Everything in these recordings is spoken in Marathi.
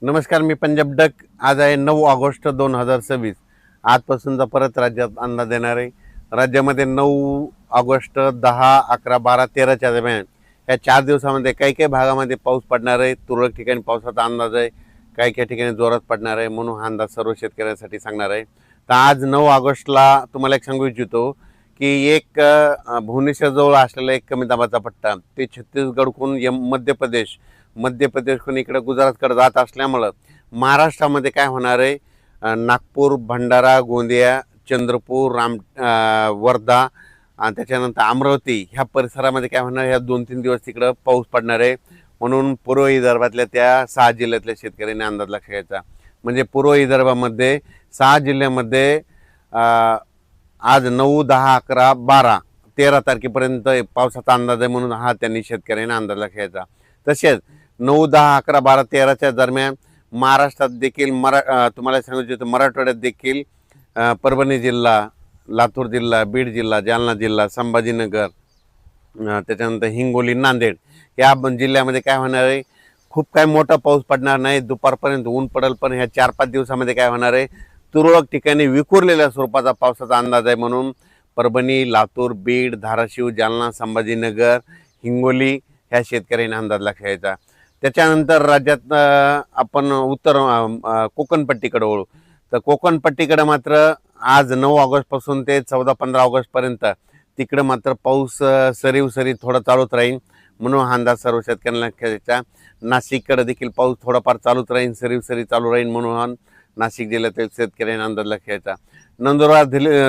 नमस्कार, मी पंजाब डक. आज आहे 9 ऑगस्ट 2026. आजपासूनचा परत राज्यात अंदाज देणार आहे. राज्यामध्ये 9 ऑगस्ट, 10, 11, 12, 13च्या दरम्यान या 4 दिवसामध्ये काही काही भागामध्ये पाऊस पडणार आहे. तुरळक ठिकाणी पावसाचा अंदाज आहे, काही काही ठिकाणी जोरात पडणार आहे. म्हणून हा अंदाज सर्व शेतकऱ्यांसाठी सांगणार आहे. तर आज 9 ऑगस्टला तुम्हाला एक सांगू इच्छितो की एक भुवनेश्वरजवळ असलेला एक कमी दाबाचा पट्टा ते छत्तीसगडकडून मध्य प्रदेशकडून इकडे गुजरातकडे जात असल्यामुळं महाराष्ट्रामध्ये काय होणार आहे, नागपूर, भंडारा, गोंदिया, चंद्रपूर, वर्धा आणि त्याच्यानंतर अमरावती ह्या परिसरामध्ये काय होणार, ह्या 2-3 दिवस तिकडं पाऊस पडणार आहे. म्हणून पूर्व विदर्भातल्या त्या 6 जिल्ह्यातल्या शेतकऱ्यांनी अंदाज लक्षात घ्यायचा. म्हणजे पूर्व विदर्भामध्ये 6 जिल्ह्यामध्ये आज 9, 10, 11, 12, 13 तारखेपर्यंत पावसाचा अंदाज आहे. म्हणून हा त्यांनी शेतकऱ्यांनी अंदाज लक्षात घ्यायचा. तसेच 9, 10, 11, 12, 13च्या दरम्यान महाराष्ट्रात देखील तुम्हाला सांगू इच्छितो, मराठवाड्यात देखील परभणी जिल्हा, लातूर जिल्हा, बीड जिल्हा, जालना जिल्हा, संभाजीनगर, त्याच्यानंतर हिंगोली, नांदेड या जिल्ह्यामध्ये काय होणार आहे, खूप काय मोठा पाऊस पडणार नाही. दुपारपर्यंत ऊन पडेल, पण ह्या 4-5 दिवसामध्ये काय होणार आहे, तुरळक ठिकाणी विखुरलेल्या स्वरूपाचा पावसाचा अंदाज आहे. म्हणून परभणी, लातूर, बीड, धाराशिव, जालना, संभाजीनगर, हिंगोली ह्या शेतकऱ्यांनी अंदाज लक्षात घ्यायचा. त्याच्यानंतर राज्यात आपण उत्तर कोकणपट्टीकडे वळू. तर कोकणपट्टीकडे मात्र आज 9 ऑगस्टपासून ते 14-15 ऑगस्टपर्यंत तिकडं मात्र पाऊस सरी थोडा चालूच राहील. म्हणून हा अंदाज सर्व शेतकऱ्यांना लक्षात घ्यायचा. नाशिककडे देखील पाऊस थोडाफार चालूच राहील, सरी चालू राहील. म्हणून नाशिक जिल्ह्यातील शेतकऱ्यांना अंदाज लक्षात घ्यायचा. नंदुरबार,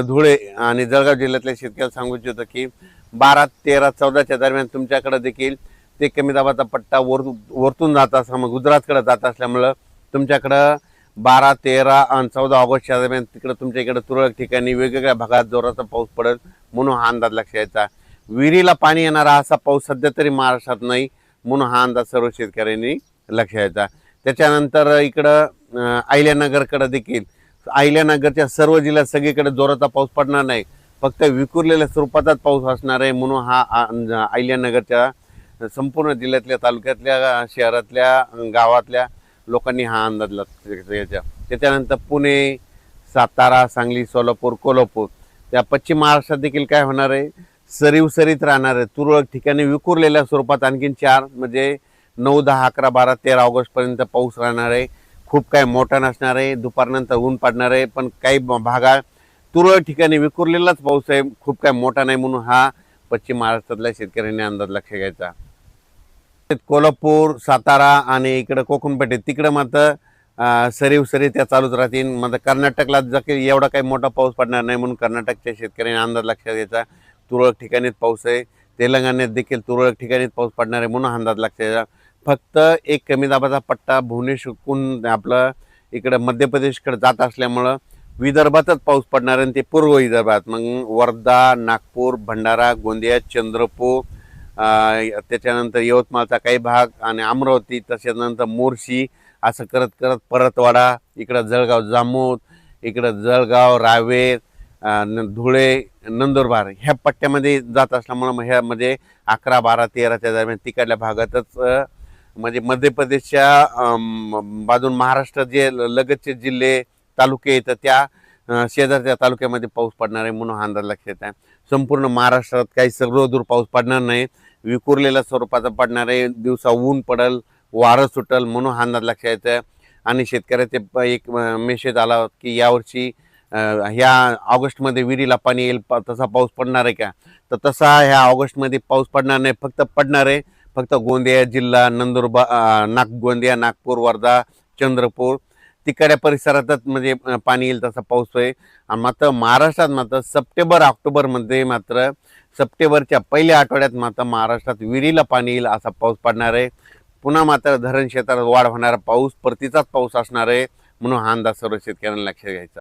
धुळे आणि जळगाव जिल्ह्यातल्या शेतकऱ्यांना सांगू इच्छितो की 12, 13, 14च्या दरम्यान तुमच्याकडे देखील ते कमी दाबाचा पट्टा वरतून जात असल्यामुळे गुजरातकडे जात असल्यामुळं तुमच्याकडं 12, 13 आणि 14 ऑगस्टच्या दरम्यान तिकडं तुमच्या इकडे तुरळक ठिकाणी वेगवेगळ्या भागात जोराचा पाऊस पडेल. म्हणून हा अंदाज लक्षात घ्यायचा. विहिरीला पाणी येणारा असा पाऊस सध्या तरी महाराष्ट्रात नाही. म्हणून हा अंदाज सर्व शेतकऱ्यांनी लक्षात घ्यायचा. त्याच्यानंतर इकडं अहिल्यानगरकडे देखील, अहिल्यानगरच्या सर्व जिल्ह्यात सगळीकडे जोराचा पाऊस पडणार नाही, फक्त विखुरलेल्या स्वरूपाचाच पाऊस असणार आहे. म्हणून हा अहिल्यानगरच्या संपूर्ण जिल्ह्यातल्या, तालुक्यातल्या, शहरातल्या, गावातल्या लोकांनी हा अंदाज लक्षात घ्यायचा. त्याच्यानंतर पुणे, सातारा, सांगली, सोलापूर, कोल्हापूर त्या पश्चिम महाराष्ट्रात देखील काय होणार आहे, सरीत राहणार आहे. तुरळक ठिकाणी विखुरलेल्या स्वरूपात आणखीन 4 म्हणजे 9, 10, 11, 12, 13 ऑगस्टपर्यंत पाऊस राहणार आहे. खूप काय मोठा नसणार आहे. दुपारनंतर ऊन पडणार आहे, पण काही भागात तुरळक ठिकाणी विखुरलेलाच पाऊस आहे, खूप काय मोठा नाही. म्हणून हा पश्चिम महाराष्ट्रातल्या शेतकऱ्यांनी अंदाज लक्षात घ्यायचा. कोल्हापूर, सातारा आणि इकडं कोकणपट्टी तिकडं मात्र सरी त्या चालूच राहतील. मात्र कर्नाटकला एवढा काही मोठा पाऊस पडणार नाही. म्हणून कर्नाटकच्या शेतकऱ्यांनी अंदाज लक्षात घ्यायचा. तुरळक ठिकाणीच पाऊस आहे. तेलंगणात देखील तुरळक ठिकाणीच पाऊस पडणार आहे. म्हणून अंदाज लक्षात घ्यायचा. फक्त एक कमी दाबाचा पट्टा भुवनेश्वरहून आपलं इकडं मध्य प्रदेशकडे जात असल्यामुळं विदर्भातच पाऊस पडणार आहे. ते पूर्व विदर्भात मग वर्धा, नागपूर, भंडारा, गोंदिया, चंद्रपूर, त्याच्यानंतर यवतमाळचा काही भाग आणि अमरावती, त्याच्यानंतर मोर्शी असं करत परतवाडा, इकडं जळगाव, जामोद, इकडं जळगाव, रावेर, धुळे, नंदुरबार ह्या पट्ट्यामध्ये जात असल्यामुळं मग ह्यामध्ये 11, 12, 13च्या दरम्यान तिकडल्या भागातच म्हणजे मध्य प्रदेशच्या बाजून महाराष्ट्र जे लगतचे जिल्हे, तालुके येतात त्या शेजारच्या तालुक्यामध्ये पाऊस पडणार आहे. म्हणून हा अंदाज लक्षात आहे. संपूर्ण महाराष्ट्रात काही सर्वदूर पाऊस पडणार नाही, विखुरलेल्या स्वरूपाचा पडणार आहे. दिवसा ऊन पडेल, वारं सुटल. म्हणून हा अंदाज लक्षात यायचा. आणि शेतकऱ्याचे एक मेसेज आला की यावर्षी ह्या ऑगस्टमध्ये विहिरीला पाणी येईल, तसा पाऊस पडणार आहे का? तर तसा ह्या ऑगस्टमध्ये पाऊस पडणार नाही. फक्त गोंदिया जिल्हा, नंदुरबार, गोंदिया, नागपूर, वर्धा, चंद्रपूर तिकडच्या परिसरातच म्हणजे पाणी येईल तसा पाऊस आहे. आणि मात्र महाराष्ट्रात मात्र सप्टेंबर-ऑक्टोबरमध्ये मात्र सप्टेंबरच्या पहिल्या आठवड्यात मात्र महाराष्ट्रात विहिरीला पाणी येईल असा पाऊस पडणार आहे. पुन्हा मात्र धरण क्षेत्रात वाढ होणारा पाऊस, परतीचाच पाऊस असणार आहे. म्हणून हा अंदाज सर्व शेतकऱ्यांना लक्षात घ्यायचा.